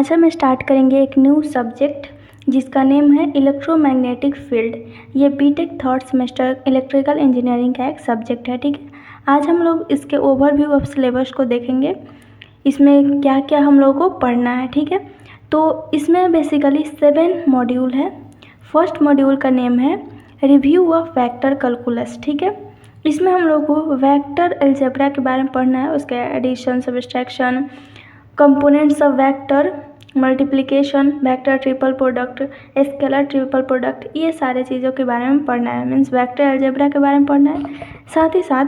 आज हम स्टार्ट करेंगे एक न्यू सब्जेक्ट जिसका नेम है इलेक्ट्रोमैग्नेटिक फील्ड। ये BTech third semester electrical engineering का एक सब्जेक्ट है। ठीक है, आज हम लोग इसके ओवरव्यू ऑफ सिलेबस को देखेंगे, इसमें क्या क्या हम लोगों को पढ़ना है। ठीक है, तो इसमें बेसिकली 7 मॉड्यूल है। फर्स्ट मॉड्यूल का नेम है रिव्यू ऑफ वेक्टर कैलकुलस। ठीक है, इसमें हम लोग को वेक्टर अलजेब्रा के बारे में पढ़ना है, उसके addition, subtraction, components of vector, multiplication, vector triple product, scalar triple product, ये सारे चीज़ों के बारे में पढ़ना है। मीन्स वेक्टर अलजेब्रा के बारे में पढ़ना है। साथ ही साथ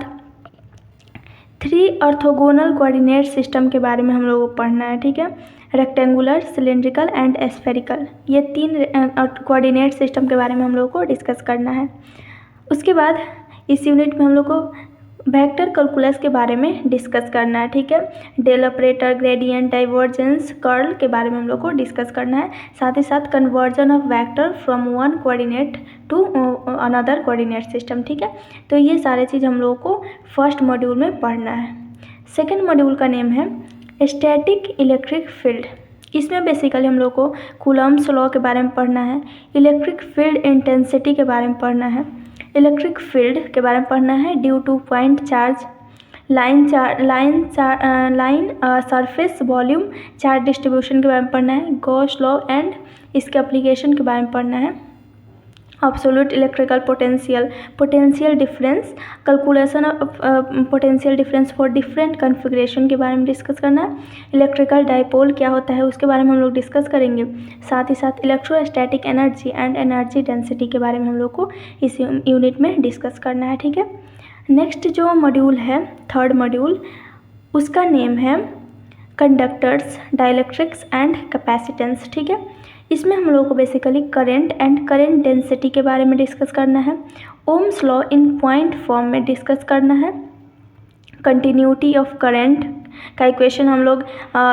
3 ऑर्थोगोनल कोऑर्डिनेट सिस्टम के बारे में हम लोगों को पढ़ना है। ठीक है, रेक्टेंगुलर, सिलेंड्रिकल एंड स्फेरिकल, ये 3 कोऑर्डिनेट सिस्टम के बारे में हम लोगों को डिस्कस करना है। उसके बाद इस यूनिट में हम लोग को वेक्टर कैलकुलस के बारे में डिस्कस करना है। ठीक है, del operator, gradient, divergence, curl के बारे में हम लोग को डिस्कस करना है। साथ ही साथ conversion of vector from one coordinate to another coordinate system. ठीक है, तो ये सारे चीज़ हम लोगों को फर्स्ट मॉड्यूल में पढ़ना है। सेकेंड मॉड्यूल का नेम है स्टैटिक इलेक्ट्रिक फील्ड। इसमें बेसिकली हम लोग को कूलम्ब्स लॉ के बारे में पढ़ना है, इलेक्ट्रिक फील्ड इंटेंसिटी के बारे में पढ़ना है, इलेक्ट्रिक फील्ड के बारे में पढ़ना है, due two point charge, line surface volume charge distribution के बारे में पढ़ना है, गॉस लॉ एंड इसके एप्लीकेशन के बारे में पढ़ना है, absolute electrical potential difference, calculation of potential difference for different configuration के बारे में डिस्कस करना है, इलेक्ट्रिकल डाइपोल क्या होता है उसके बारे में हम लोग डिस्कस करेंगे। साथ ही साथ electrostatic energy and energy density के बारे में हम लोग को इस यूनिट में डिस्कस करना है। ठीक है, नेक्स्ट जो मॉड्यूल है थर्ड मॉड्यूल, उसका नेम है कंडक्टर्स, डाइलेक्ट्रिक्स एंड कैपेसिटेंस। ठीक है, इसमें हम लोगों को basically current and current density के बारे में डिस्कस करना है, Ohm's law in point form में डिस्कस करना है, कंटिन्यूटी ऑफ करंट का इक्वेशन हम लोग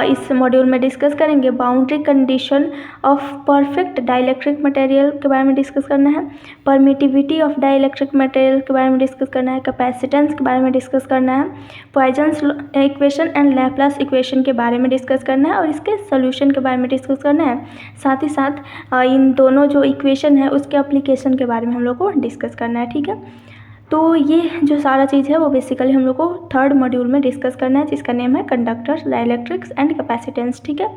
इस मॉड्यूल में डिस्कस करेंगे, boundary condition of perfect dielectric material के बारे में डिस्कस करना है, परमिटिविटी ऑफ डाइलेक्ट्रिक मटेरियल के बारे में डिस्कस करना है, कैपेसिटेंस के बारे में डिस्कस करना है, Poisson's equation and Laplace equation के बारे में डिस्कस करना है और इसके सोल्यूशन के बारे में डिस्कस करना है। साथ ही साथ इन दोनों जो इक्वेशन है उसके एप्लीकेशन के बारे में हम लोग को डिस्कस करना है। ठीक है, तो ये जो सारा चीज़ है वो बेसिकली हम लोग को थर्ड मॉड्यूल में डिस्कस करना है, जिसका नेम है कंडक्टर्स, डाइलेक्ट्रिक्स एंड कैपेसिटेंस। ठीक है,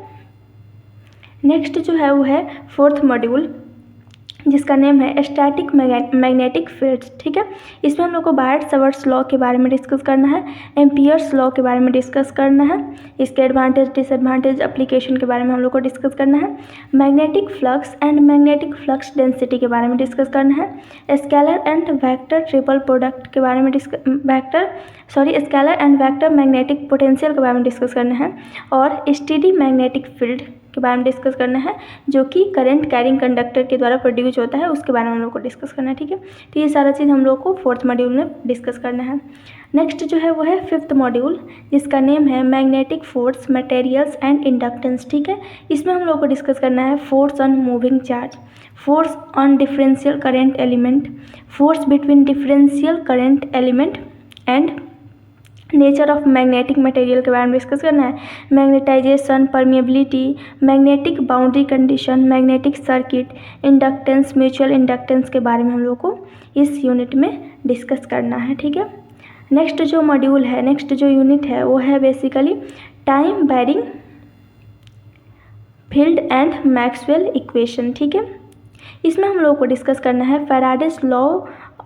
नेक्स्ट जो है वो है फोर्थ मॉड्यूल, जिसका नेम है स्टैटिक मैग्नेटिक फील्ड्स। ठीक है, इसमें हम लोग को बायट-सवर्ट्स लॉ के बारे में डिस्कस करना है, एम्पियर्स लॉ के बारे में डिस्कस करना है, इसके एडवांटेज डिसएडवांटेज एप्लीकेशन के बारे में हम लोग को डिस्कस करना है, magnetic flux and magnetic flux density के बारे में डिस्कस करना है, scalar and vector triple product के बारे में scalar and vector magnetic potential के बारे में डिस्कस करना है और स्टेडी मैग्नेटिक फील्ड के बारे में डिस्कस करना है, जो कि करंट कैरिंग कंडक्टर के द्वारा प्रोड्यूस होता है, उसके बारे में हम लोग को डिस्कस करना है। ठीक है, तो ये सारा चीज़ हम लोग को फोर्थ मॉड्यूल में डिस्कस करना है। नेक्स्ट जो है वो है फिफ्थ मॉड्यूल, जिसका नेम है magnetic force, materials and inductance. ठीक है, इसमें हम लोग को डिस्कस करना है force on moving charge, force on differential current element, force between differential current element and nature of magnetic material के बारे में डिस्कस करना है, magnetisation, permeability, magnetic boundary condition, magnetic circuit, inductance, mutual inductance के बारे में हम लोग को इस यूनिट में डिस्कस करना है। ठीक है, नेक्स्ट जो मॉड्यूल है, नेक्स्ट जो यूनिट है वो है basically time varying field and Maxwell equation. ठीक है, इसमें हम लोग को डिस्कस करना है Faraday's law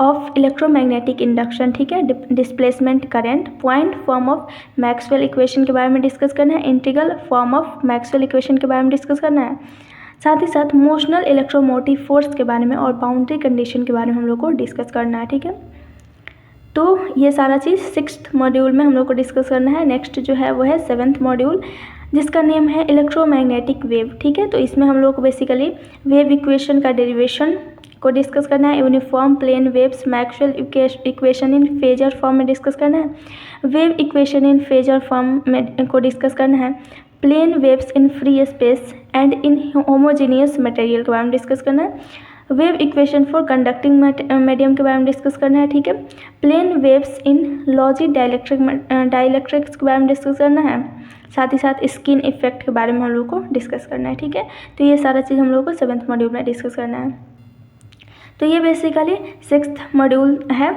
of electromagnetic induction. ठीक है, displacement current, point form of Maxwell equation के बारे में डिस्कस करना है, integral form of Maxwell equation के बारे में डिस्कस करना है। साथ ही साथ मोशनल इलेक्ट्रोमोटिव फोर्स के बारे में और बाउंड्री कंडीशन के बारे में हम लोग को डिस्कस करना है। ठीक है, तो ये सारा चीज़ सिक्स्थ मॉड्यूल में हम लोग को डिस्कस करना है। नेक्स्ट जो है वो है सेवन्थ मॉड्यूल, जिसका नेम है इलेक्ट्रोमैग्नेटिक वेव। ठीक है, तो इसमें हम लोग को बेसिकली वेव इक्वेशन का डेरिवेशन को डिस्कस करना है, uniform plane waves Maxwell equation in phasor form में डिस्कस करना है, wave equation in phasor form में को डिस्कस करना है, plane waves in free space and in homogeneous material के बारे में डिस्कस करना है, wave equation for conducting medium के बारे में डिस्कस करना है, ठीक है। Plane waves in lossy dielectrics के बारे में डिस्कस करना है, साथ ही साथ स्किन इफेक्ट के बारे में हम लोग को डिस्कस करना है, ठीक है। तो ये सारा चीज़ हम लोग को 7th मॉड्यूल में डिस्कस करना है। तो ये बेसिकली 6th मॉड्यूल है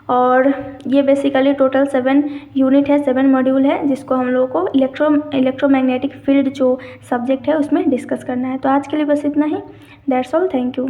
और ये बेसिकली टोटल 7 यूनिट है, 7 मॉड्यूल है, जिसको हम लोगों को इलेक्ट्रोमैग्नेटिक फील्ड जो सब्जेक्ट है उसमें डिस्कस करना है। तो आज के लिए बस इतना ही। That's all, thank you.